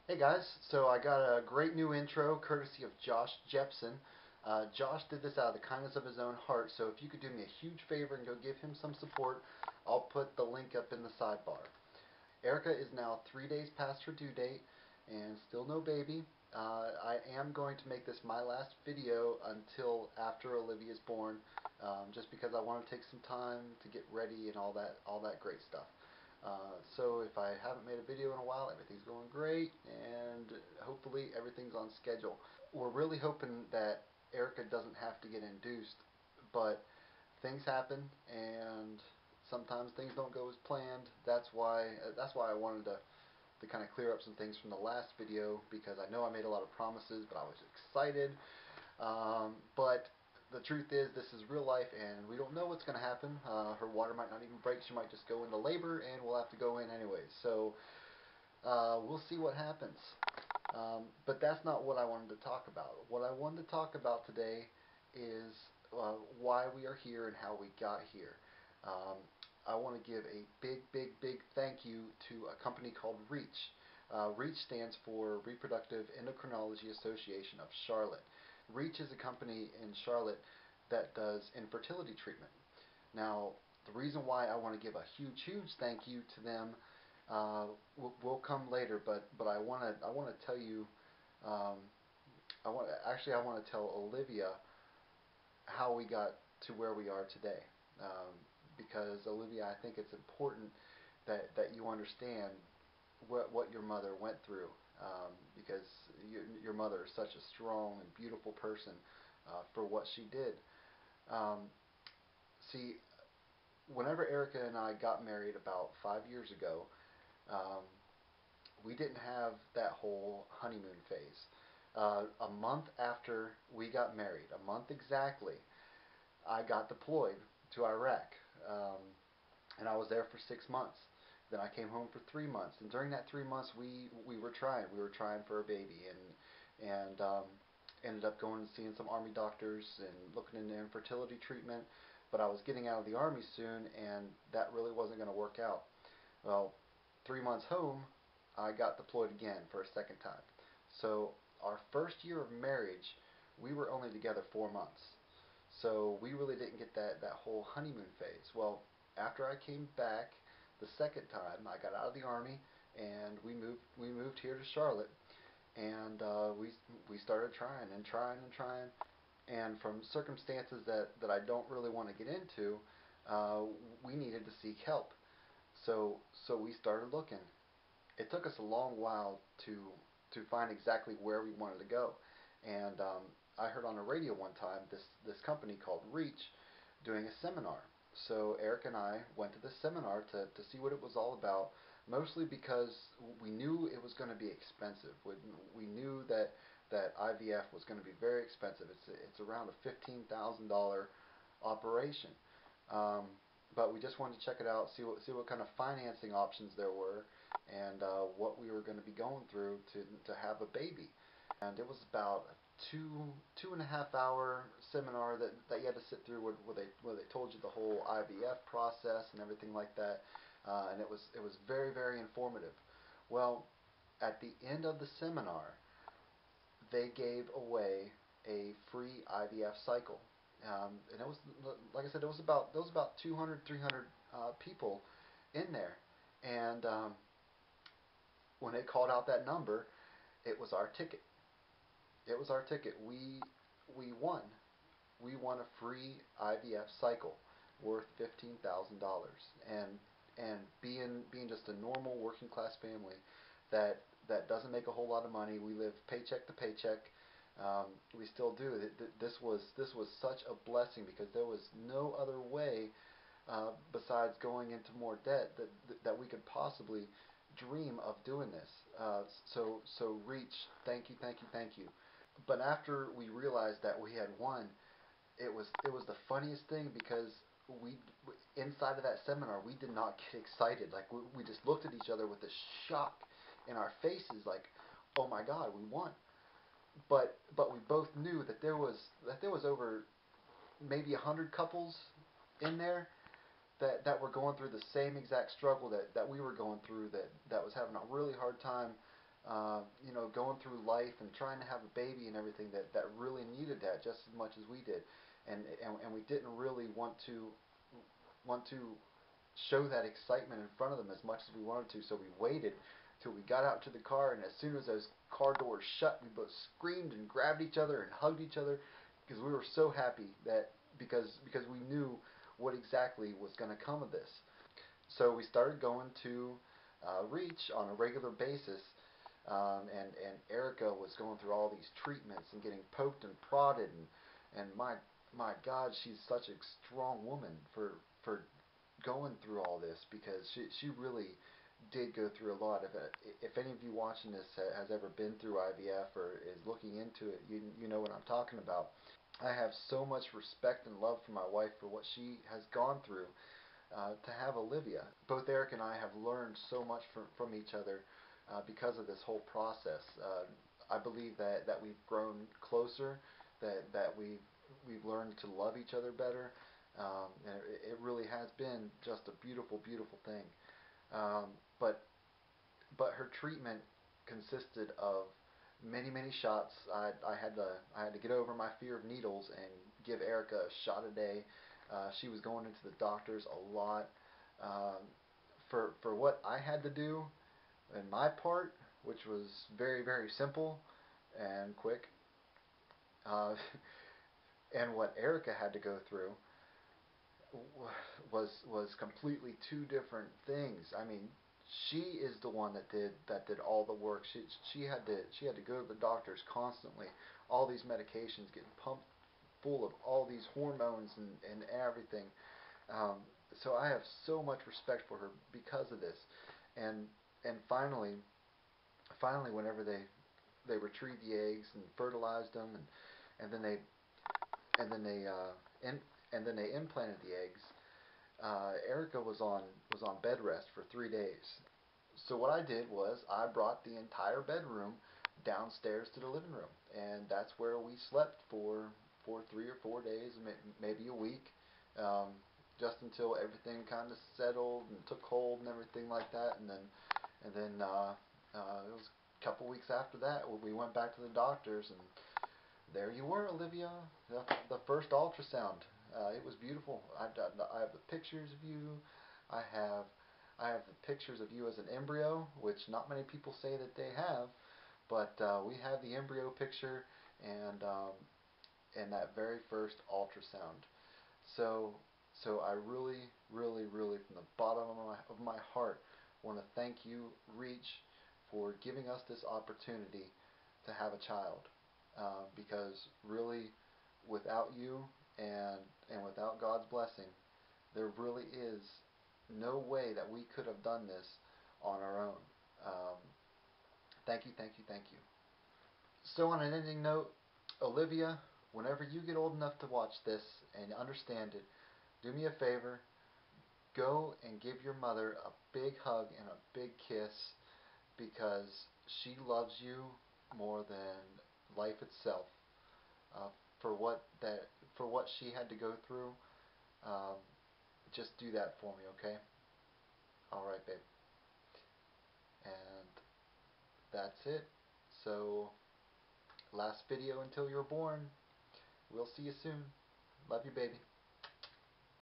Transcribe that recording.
Hey guys, so I got a great new intro courtesy of JoshJepson. Josh did this out of the kindness of his own heart, so if you could do me a huge favor and go give him some support, I'll put the link up in the sidebar. Erica is now 3 days past her due date and still no baby. I am going to make this my last video until after Olivia is born, just because I want to take some time to get ready and all that great stuff. So if I haven't made a video in a while, everything's going great, and hopefully everything's on schedule. We're really hoping that Erica doesn't have to get induced, but things happen, and sometimes things don't go as planned. That's why I wanted to kind of clear up some things from the last video, because I know I made a lot of promises, but I was excited. But the truth is, this is real life, and we don't know what's going to happen. Her water might not even break. She might just go into labor, and we'll have to go in anyways. So we'll see what happens. But that's not what I wanted to talk about. What I wanted to talk about today is why we are here and how we got here. I want to give a big, big, big thank you to a company called REACH. REACH stands for Reproductive Endocrinology Association of Charlotte. REACH is a company in Charlotte that does infertility treatment. Now, the reason why I want to give a huge, huge thank you to them will come later, but I want to tell you, I want to tell Olivia how we got to where we are today. Because Olivia, I think it's important that you understand what your mother went through, because your mother is such a strong and beautiful person for what she did. See, whenever Erica and I got married about 5 years ago, um, we didn't have that whole honeymoon phase. A month after we got married, a month exactly, I got deployed to Iraq, um, and I was there for 6 months. Then I came home for 3 months, and during that 3 months, we were trying. We were trying for a baby, and ended up going and seeing some Army doctors and looking into infertility treatment. But I was getting out of the Army soon, and that really wasn't going to work out. Well, 3 months home, I got deployed again for a second time. So our first year of marriage, we were only together 4 months. So we really didn't get that whole honeymoon phase. Well, after I came back the second time, I got out of the Army, and we moved here to Charlotte, and we started trying and trying and trying, and from circumstances that I don't really want to get into, uh, we needed to seek help. So we started looking. It took us a long while to find exactly where we wanted to go, and I heard on the radio one time this company called Reach doing a seminar. So Eric and I went to this seminar to see what it was all about, mostly because we knew it was going to be expensive. We knew that IVF was going to be very expensive. It's around a $15,000 operation. Um, but we just wanted to check it out, see what kind of financing options there were, and what we were going to be going through to have a baby. And it was about a two and a half hour seminar that you had to sit through, where they told you the whole IVF process and everything like that, and it was very, very informative. Well, at the end of the seminar, they gave away a free IVF cycle, and it was, like I said, there was about 200, 300 people in there, and when they called out that number, it was our ticket. It was our ticket. We won. We won a free IVF cycle worth $15,000, and being just a normal working class family that doesn't make a whole lot of money. We live paycheck to paycheck. We still do. This was such a blessing, because there was no other way, besides going into more debt, that we could possibly dream of doing this. So Reach, thank you, thank you, thank you. But after we realized that we had won, it was the funniest thing, because we inside of that seminar, we did not get excited. Like, we just looked at each other with this shock in our faces, like, oh my God, we won. But we both knew that there was over maybe 100 couples in there that were going through the same exact struggle that we were going through, that was having a really hard time going through life and trying to have a baby and everything that really needed that just as much as we did, and we didn't really want to show that excitement in front of them as much as we wanted to, so we waited till we got out to the car, and as soon as those car doors shut, we both screamed and grabbed each other and hugged each other because we were so happy that because we knew what exactly was going to come of this. So we started going to Reach on a regular basis, and Erica was going through all these treatments and getting poked and prodded, and my God, she's such a strong woman for going through all this, because she really did go through a lot. If any of you watching this has ever been through IVF or is looking into it, you know what I'm talking about. I have so much respect and love for my wife for what she has gone through to have Olivia. Both Eric and I have learned so much from each other because of this whole process. I believe that we've grown closer, that we've learned to love each other better, and it really has been just a beautiful, beautiful thing. Um, but but her treatment consisted of many, many shots. I had to get over my fear of needles and give Erica a shot a day. She was going into the doctors a lot. Um, for what I had to do in my part, which was very, very simple and quick, uh, and what Erica had to go through was completely two different things. I mean, she is the one that did all the work. She had to go to the doctors constantly. All these medications getting pumped full of all these hormones and everything. Um, so I have so much respect for her because of this. And and finally, whenever they retrieved the eggs and fertilized them, and then in, and then they implanted the eggs. Erica was on bed rest for 3 days. So what I did was I brought the entire bedroom downstairs to the living room, and that's where we slept for 3 or 4 days, maybe a week, um, just until everything kind of settled and took hold and everything like that. And then it was a couple weeks after that we went back to the doctors, and there you were, Olivia, the first ultrasound. It was beautiful. I have the pictures of you. I have I have the pictures of you as an embryo, which not many people say that they have, but we have the embryo picture, and that very first ultrasound. So so I really, really, really, from the bottom of my heart, want to thank you, Reach, for giving us this opportunity to have a child. Because really, without you and without God's blessing, there really is no way that we could have done this on our own. Um, Thank you, thank you, thank you. So on an ending note, Olivia, whenever you get old enough to watch this and understand it, do me a favor, go and give your mother a big hug and a big kiss, because she loves you more than life itself. Uh, for what she had to go through, um, just do that for me, okay? All right, babe. And that's it. So, last video until you're born. We'll see you soon. Love you, baby.